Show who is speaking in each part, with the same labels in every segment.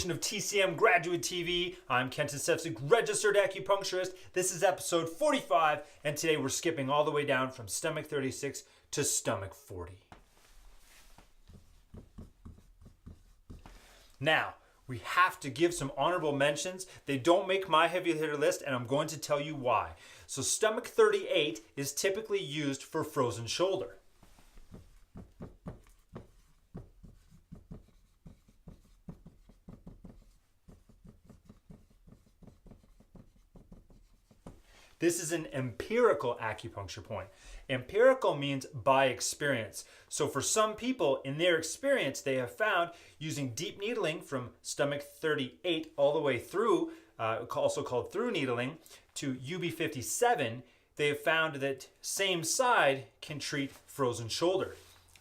Speaker 1: edition of TCM Graduate TV. I'm Kenton Sefcik, registered acupuncturist. This is episode 45, and today we're skipping all the way down from stomach 36 to stomach 40. Now, we have to give some honorable mentions. They don't make my heavy hitter list, and I'm going to tell you why. So stomach 38 is typically used for frozen shoulder. This is an empirical acupuncture point. Empirical means by experience. So for some people, in their experience, they have found using deep needling from stomach 38 all the way through, also called through needling, to UB57, they have found that same side can treat frozen shoulder.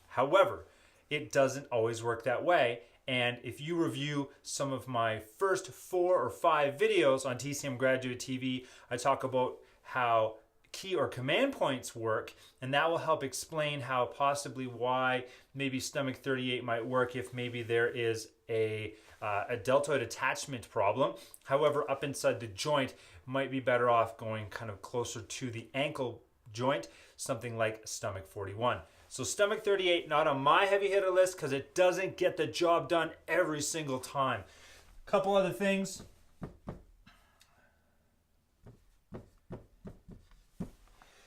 Speaker 1: However, it doesn't always work that way. And if you review some of my first 4 or 5 videos on TCM Graduate TV, I talk about how key or command points work, and that will help explain how possibly why maybe stomach 38 might work if maybe there is a deltoid attachment problem. However, up inside the joint might be better off going kind of closer to the ankle joint, something like stomach 41. So stomach 38, not on my heavy hitter list because it doesn't get the job done every single time. Couple other things.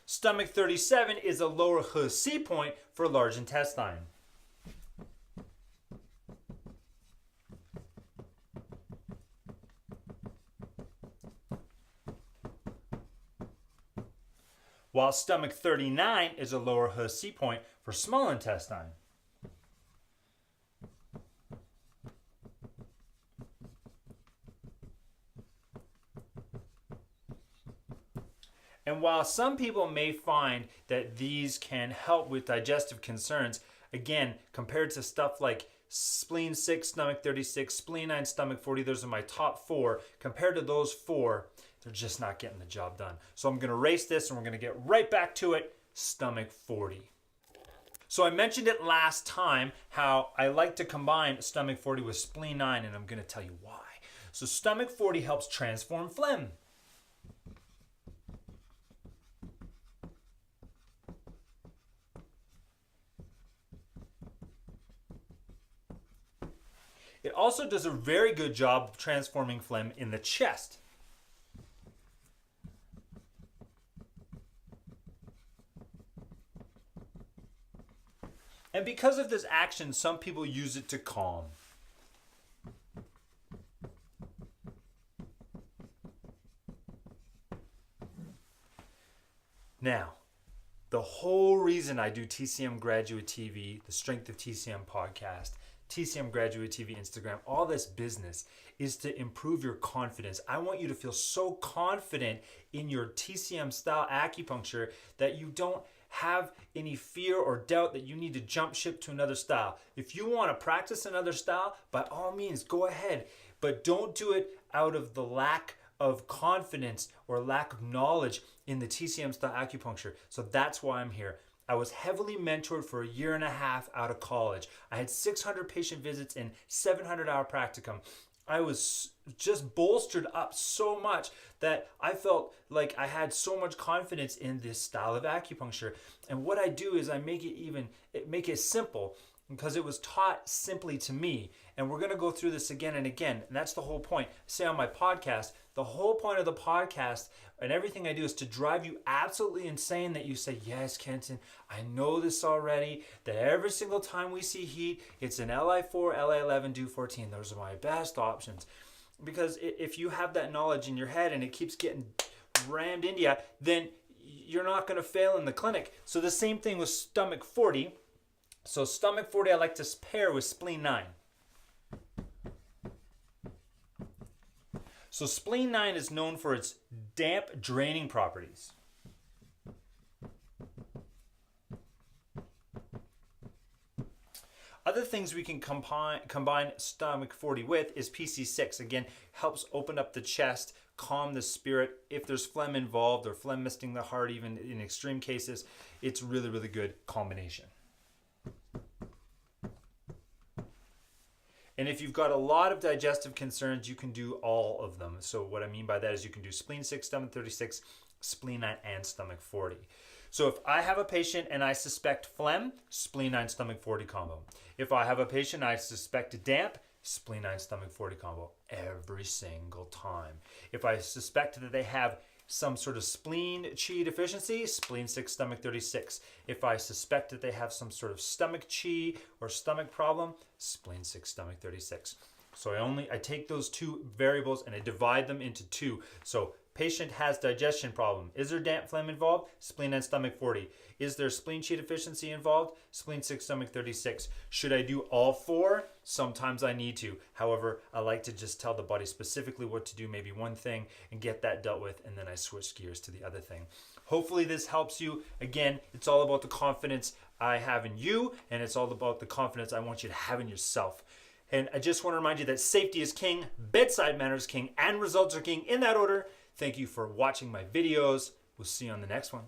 Speaker 1: Stomach 37 is a lower He point for large intestine. While stomach 39 is a lower He point for small intestine. And while some people may find that these can help with digestive concerns, again, compared to stuff like spleen 6, stomach 36, spleen 9, stomach 40, those are my top 4. Compared to those 4, they're just not getting the job done. So I'm going to erase this and we're going to get right back to it, stomach 40. So I mentioned it last time how I like to combine stomach 40 with spleen 9, and I'm going to tell you why. So stomach 40 helps transform phlegm. It also does a very good job of transforming phlegm in the chest. And because of this action, some people use it to calm. Now, the whole reason I do TCM Graduate TV, the Strength of TCM podcast, TCM Graduate TV, Instagram, all this business is to improve your confidence. I want you to feel so confident in your TCM style acupuncture that you don't have any fear or doubt that you need to jump ship to another style. If you want to practice another style, by all means, go ahead. But don't do it out of the lack of confidence or lack of knowledge in the TCM style acupuncture. So that's why I'm here. I was heavily mentored for a year and a half out of college. I had 600 patient visits and 700-hour practicum. I was just bolstered up so much that I felt like I had so much confidence in this style of acupuncture. And what I do is I make it simple because it was taught simply to me. And we're going to go through this again and again. And that's the whole point. Say on my podcast, the whole point of the podcast and everything I do is to drive you absolutely insane that you say, yes, Kenton, I know this already, that every single time we see heat, it's an LI4, LI11, DO14. Those are my best options. Because if you have that knowledge in your head and it keeps getting rammed into you, then you're not going to fail in the clinic. So the same thing with stomach 40. So stomach 40 I like to pair with spleen 9. So spleen 9 is known for its damp draining properties. Other things we can combine stomach 40 with is PC6. Again, helps open up the chest, calm the spirit. If there's phlegm involved or phlegm misting the heart, even in extreme cases, it's really, really good combination. And if you've got a lot of digestive concerns, you can do all of them. So what I mean by that is you can do spleen 6, stomach 36, spleen 9, and stomach 40. So if I have a patient and I suspect phlegm, spleen 9, stomach 40 combo. If I have a patient I suspect damp, spleen 9, stomach 40 combo every single time. If I suspect that they have some sort of spleen chi deficiency, spleen 6, stomach 36. If I suspect that they have some sort of stomach chi or stomach problem, spleen 6, stomach 36. So I take those two variables and I divide them into two. So patient has digestion problem. Is there damp phlegm involved? Spleen and stomach 40. Is there spleen chi deficiency involved? Spleen 6, stomach 36. Should I do all four? Sometimes I need to. However, I like to just tell the body specifically what to do, maybe one thing, and get that dealt with, and then I switch gears to the other thing. Hopefully this helps you. Again, it's all about the confidence I have in you, and it's all about the confidence I want you to have in yourself. And I just want to remind you that safety is king, bedside manner is king, and results are king in that order. Thank you for watching my videos. We'll see you on the next one.